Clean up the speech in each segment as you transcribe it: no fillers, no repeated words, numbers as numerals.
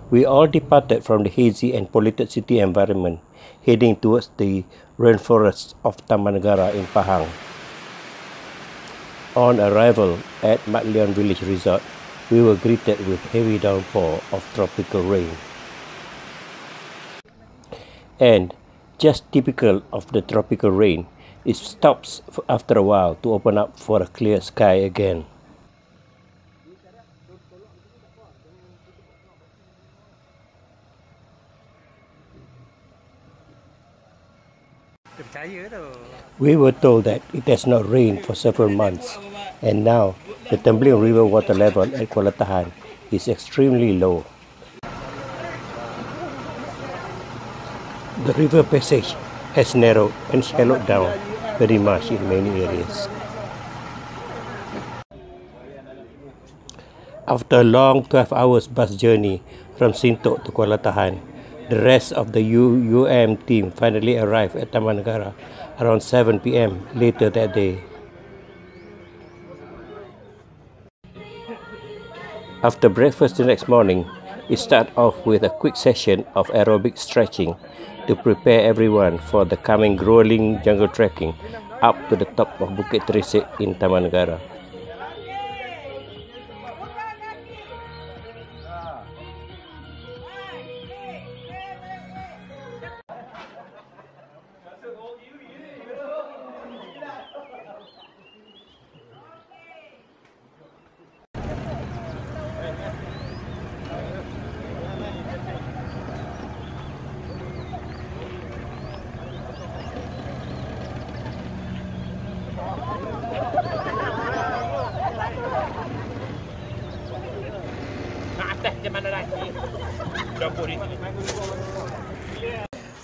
We all departed from the hazy and polluted city environment, heading towards the rainforests of Taman Negara in Pahang. On arrival at Mat Leon Village Resort, we were greeted with heavy downpour of tropical rain. And, just typical of the tropical rain, it stops after a while to open up for a clear sky again. We were told that it has not rained for several months, and now the tumbling river water level at Kuala Tahan is extremely low. The river passage has narrowed and shallowed down very much in many areas. After a long 12 hours bus journey from Sintok to Kuala Tahan, the rest of the UUM team finally arrived at Taman Negara around 7 p.m. later that day. After breakfast the next morning, we start off with a quick session of aerobic stretching to prepare everyone for the coming grueling jungle trekking up to the top of Bukit Teresik in Taman Negara.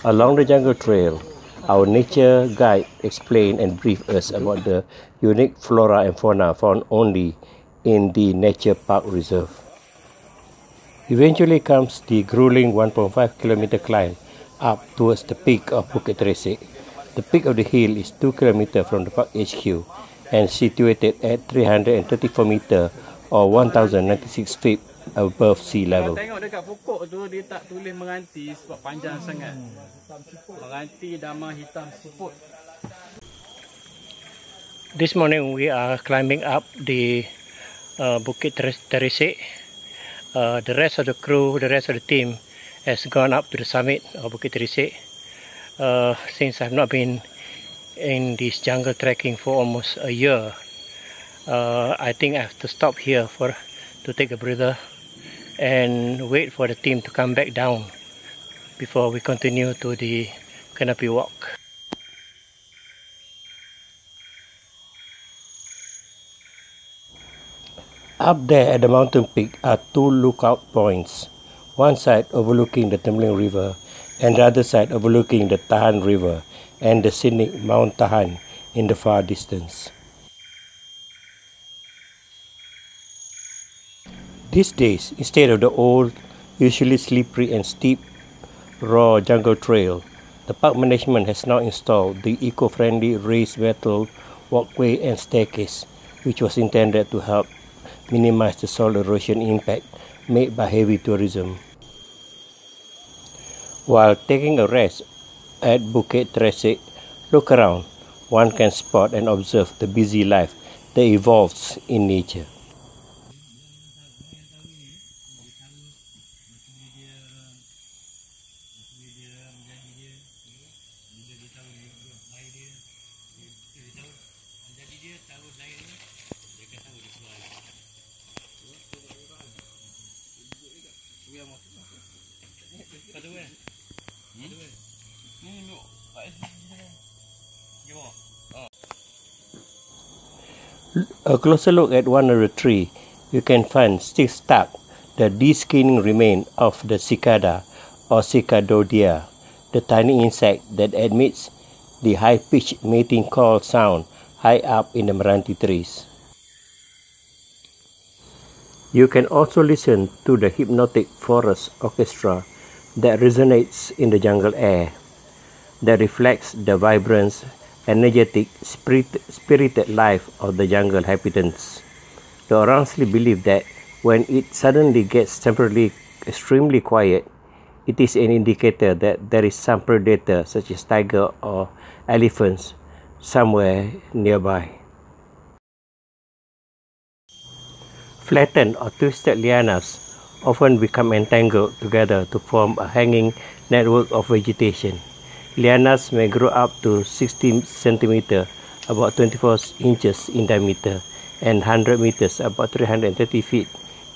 Along the jungle trail, our nature guide explained and briefed us about the unique flora and fauna found only in the Nature Park Reserve. Eventually comes the grueling 1.5-kilometer climb up towards the peak of Bukit Teresik. The peak of the hill is 2 kilometers from the park HQ and situated at 334 meters or 1,096 feet above sea level. Tengok dekat pokok tu dia tak tulis meranti sebab panjang sangat. Meranti dama hitam siput. This morning we are climbing up the Bukit Teresik. The rest of the crew, the rest of the team has gone up to the summit of Bukit Teresik. Since I've not been in this jungle trekking for almost a year, I think I have to stop here to take a breather and wait for the team to come back down before we continue to the canopy walk. Up there at the mountain peak are two lookout points, one side overlooking the tumbling river and the other side overlooking the Tahan River and the scenic Mount Tahan in the far distance. These days, instead of the old, usually slippery and steep, raw jungle trail, the park management has now installed the eco-friendly raised metal walkway and staircase, which was intended to help minimize the soil erosion impact made by heavy tourism. While taking a rest at Bukit Teresik, look around, one can spot and observe the busy life that evolves in nature. A closer look at one of the trees, you can find still stuck the deskinning remain of the cicada or cicadodia, the tiny insect that emits the high-pitched mating call sound high up in the meranti trees. You can also listen to the hypnotic forest orchestra that resonates in the jungle air, that reflects the vibrant, energetic, spirited life of the jungle inhabitants. The Orangsli believe that when it suddenly gets temporarily extremely quiet, it is an indicator that there is some predator such as tiger or elephants somewhere nearby. Flattened or twisted lianas often become entangled together to form a hanging network of vegetation. Lianas may grow up to 60 cm, about 24 inches in diameter, and 100 meters, about 330 feet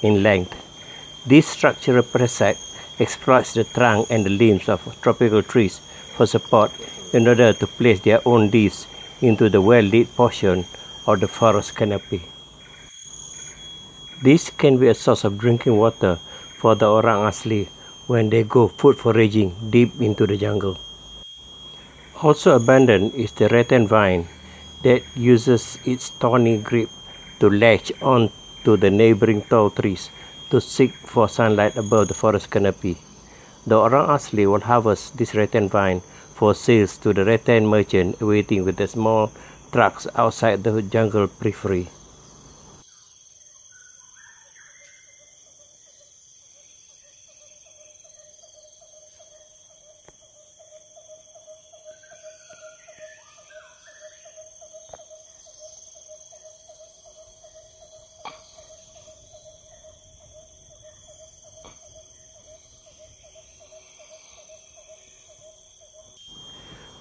in length. This structural parasite exploits the trunk and the limbs of tropical trees for support in order to place their own leaves into the well-lit portion of the forest canopy. This can be a source of drinking water for the orang asli when they go food foraging deep into the jungle. Also abundant is the rattan vine that uses its thorny grip to latch on to the neighboring tall trees to seek for sunlight above the forest canopy. The orang asli will harvest this rattan vine for sales to the rattan merchant waiting with the small trucks outside the jungle periphery.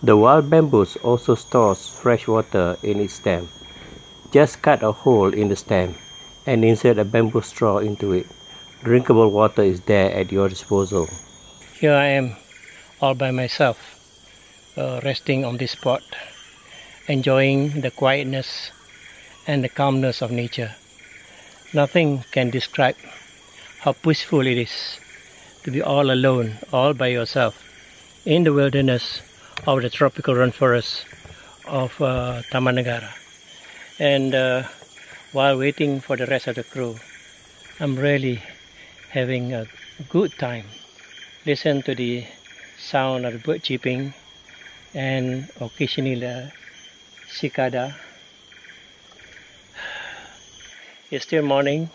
The wild bamboos also stores fresh water in its stem. Just cut a hole in the stem and insert a bamboo straw into it. Drinkable water is there at your disposal. Here I am, all by myself, resting on this spot, enjoying the quietness and the calmness of nature. Nothing can describe how peaceful it is to be all alone, all by yourself, in the wilderness of the tropical rainforest of Taman Negara. And while waiting for the rest of the crew, I'm really having a good time. Listen to the sound of the bird chirping and occasionally the cicada. It's still morning.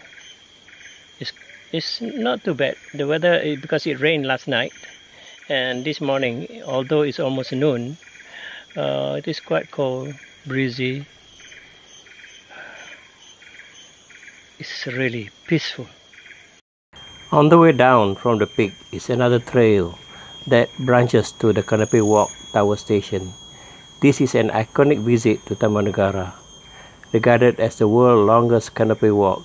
It's not too bad. The weather, because it rained last night, and this morning, although it's almost noon, it is quite cold, breezy. It's really peaceful. On the way down from the peak is another trail that branches to the Canopy Walk Tower Station. This is an iconic visit to Taman Negara. Regarded as the world's longest canopy walk,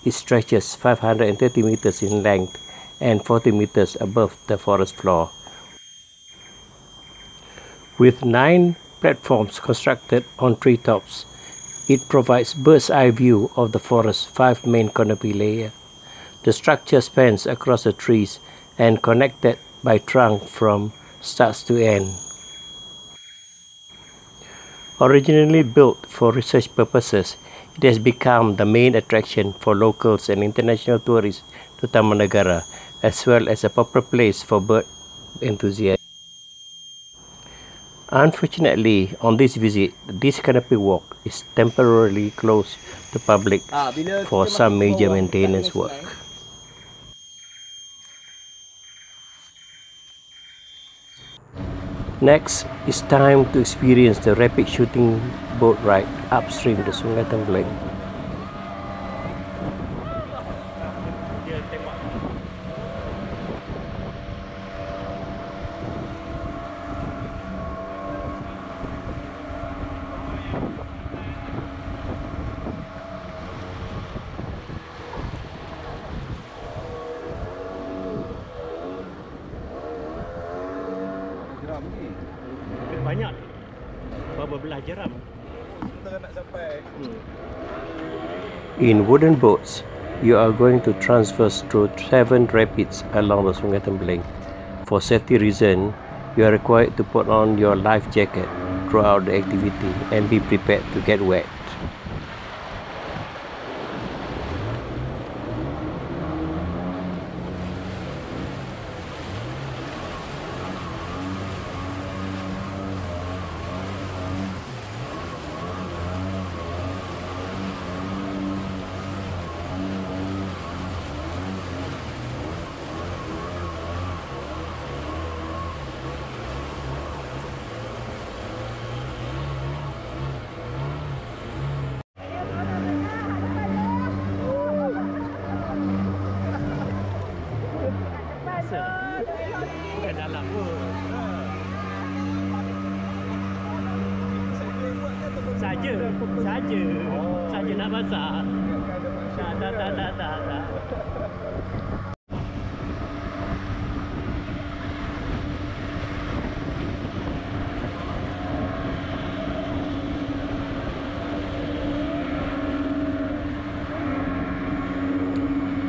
it stretches 530 meters in length and 40 meters above the forest floor. With 9 platforms constructed on treetops, it provides bird's eye view of the forest's 5 main canopy layers. The structure spans across the trees and connected by trunk from start to end. Originally built for research purposes, it has become the main attraction for locals and international tourists to Taman Negara, as well as a popular place for bird enthusiasts. Unfortunately, on this visit, this canopy walk is temporarily closed to public for some major maintenance work. Next, it's time to experience the rapid shooting boat ride upstream the Sungai Tembleng. Banyak belah jeram. In wooden boats, you are going to transverse through 7 rapids along the Sungai Tembleng. For safety reasons, you are required to put on your life jacket throughout the activity and be prepared to get wet. Saja nak masak. Tak.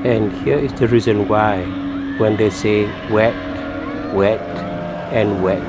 And here is the reason why when they say wet, wet, and wet.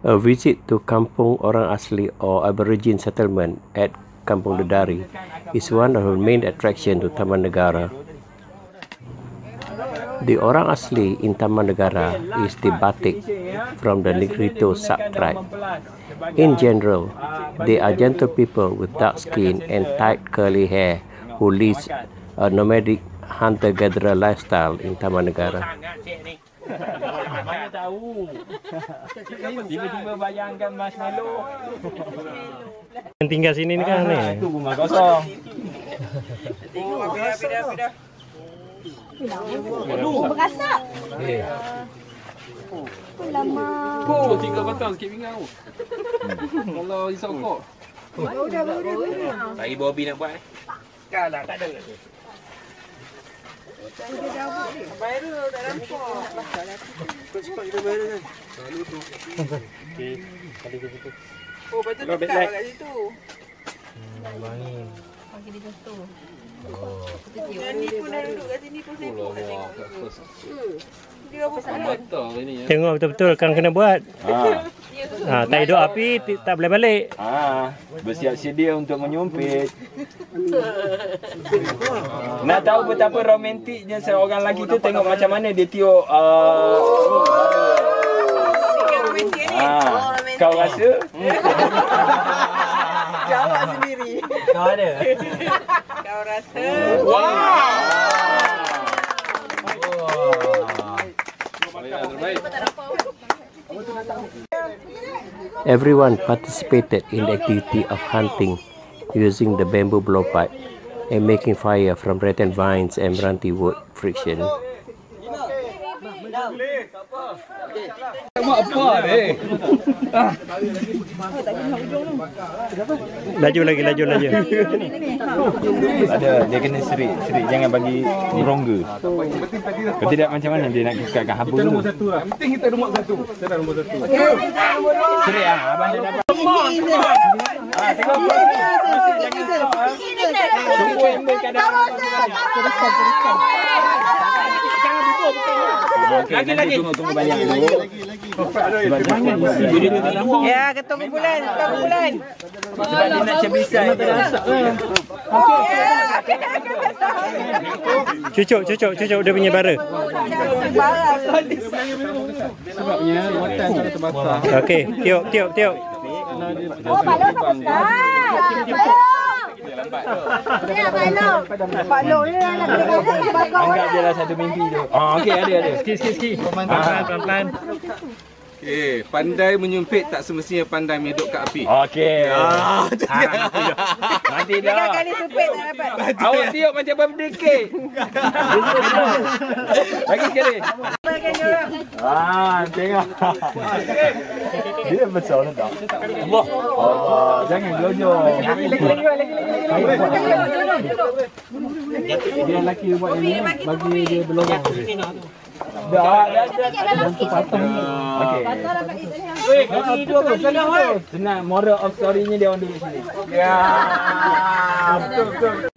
A visit to Kampung Orang Asli or Aborigine settlement at Kampung Dedari is one of the main attractions to Taman Negara. The Orang Asli in Taman Negara is the Batik from the Negrito subtribe. In general, they are gentle people with dark skin and tight curly hair who lead a nomadic hunter-gatherer lifestyle in Taman Negara. Mana tahu. Tiba-tiba bayangkan marshmallow. Yang tinggal sini ni kan ni. Itu rumah kosong. Pindah. Aduh, berasak. Lama. Oh, 3 batang sikit pinggang tu. Kalau risau kok. Udah. Lagi Bobby nak buat. Kalah, tak ada. Baru tak nampak. Cepat kita bayar kan. Lalu tu. Okey, kali ke situ. Oh, betul dekat kat situ. Wangi. Bagi dia jatuh. Yang ni pun dah duduk kat sini pun sibuk nak tengok. Dia apa Betul ini ya. Tengok betul-betul kan kena buat. Tak hidup api tak boleh balik. Bersiap sedia untuk menyumpit. Nak tahu betapa romantiknya seorang lelaki tu tengok macam mana dia tiup kau rasa? jawab sendiri. Kau ada? Kau rasa? Everyone participated in the activity of hunting using the bamboo blowpipe and making fire from rattan vines and meranti wood friction. Laju lagi. Ada, dia kena serik, jangan bagi rongga. Kalau tidak macam mana dia nak kekatkan haba tu. Nombor 1 lah. Penting kita nombor 1. Saya dah nombor 1. Serik abang dia dapat. Tengok tunggu ambil kadang. Lagi. Tunggu banyak dulu. Ya, ketemu bulan. Sebab dia nak cebisan. Cucuk dia punya bara. Sebabnya luatan tak terbasah. Okey, tiup. Oh, balon tak besar. Balon ni nak kena bakar. Anggap je lah satu mimpi tu. Okey, ada. Sikit. Pelan-pelan. Pandai menyumpit tak semestinya pandai medok kat api. Okey. Nanti dah. Kali supit tak dapat. Awak tiup macam birthday cake. Lagi sekali. Tengok. Dia besar tak? Allah, jangan jojo. Lagi. Dia lelaki buat ini bagi dia belorong. Dah. Jangan patah ni. Okey. Bagi dua tu, senang. Moral of story-nya dia orang duduk sini. Ya. Betul.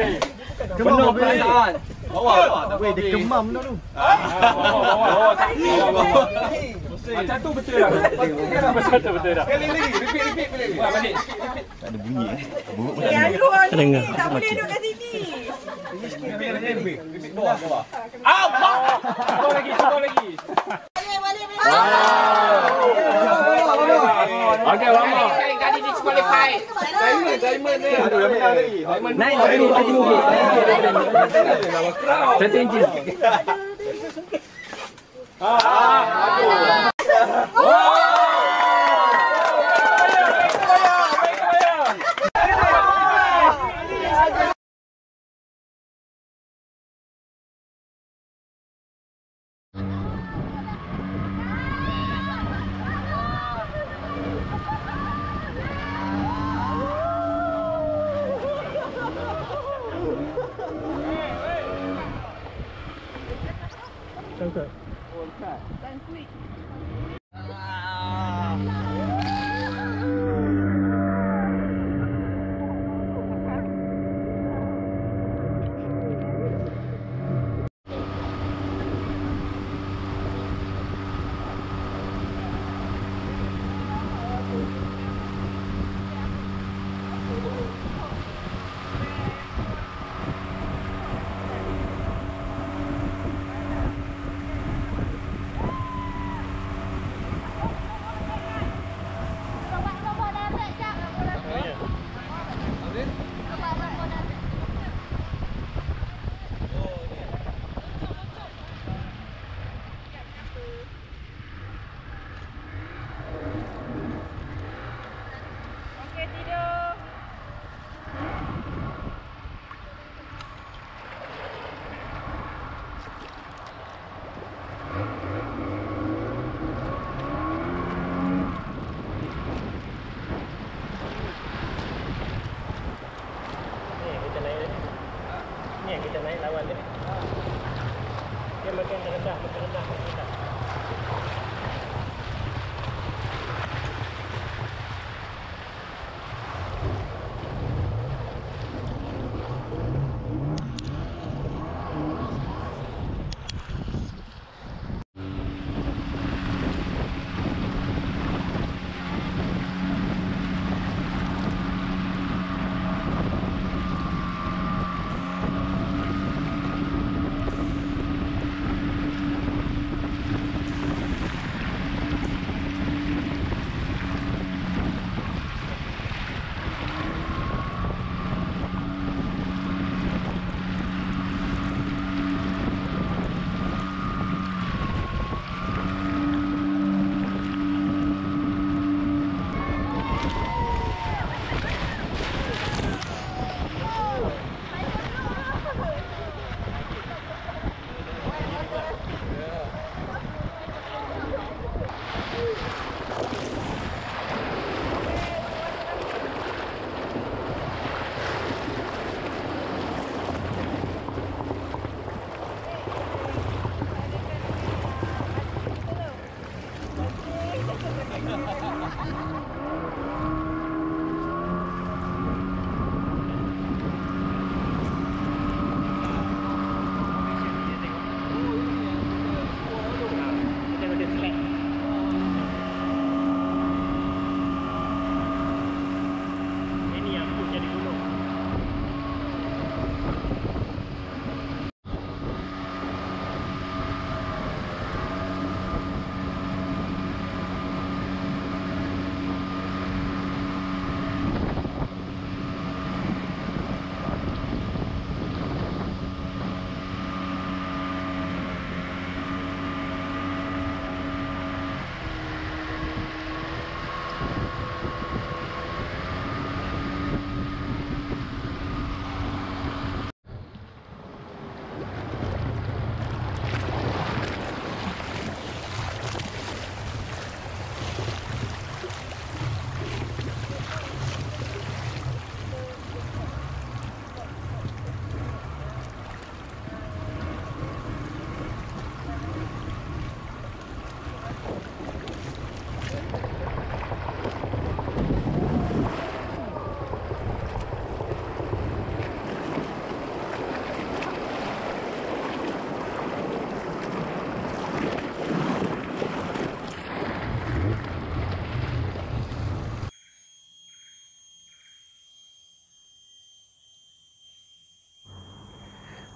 Penuh perasaan. Bawa. Weh, dia kemam dah tu. Bawa. Macam tu betul dah. Betul dah. Kali lagi. Repeat boleh. Balik. Tak ada bunyi. Buruk pun tak Dengar. Tak boleh duduk kat sini. Repeat bawah. Bawa lagi. Balik. Okey, lama. Kali disqualify. Diamond ni. Naik lagi. Satu inci. Ni yang kita naik lawan tadi. Dia makin rendah.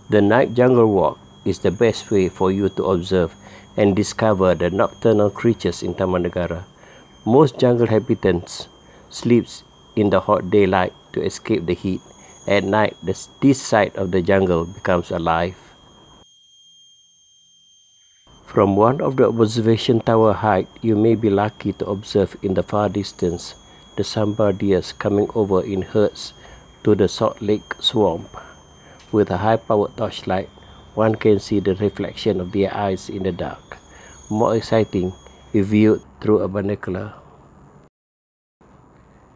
The night jungle walk is the best way for you to observe and discover the nocturnal creatures in Taman Negara. Most jungle inhabitants sleep in the hot daylight to escape the heat. At night, this side of the jungle becomes alive. From one of the observation tower height, you may be lucky to observe in the far distance the sambar deers coming over in herds to the Salt Lake swamp. With a high-powered torchlight, one can see the reflection of their eyes in the dark. More exciting if viewed through a binocular.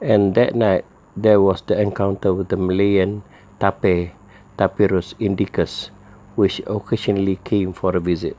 And that night, there was the encounter with the Malayan tape, Tapirus indicus, which occasionally came for a visit.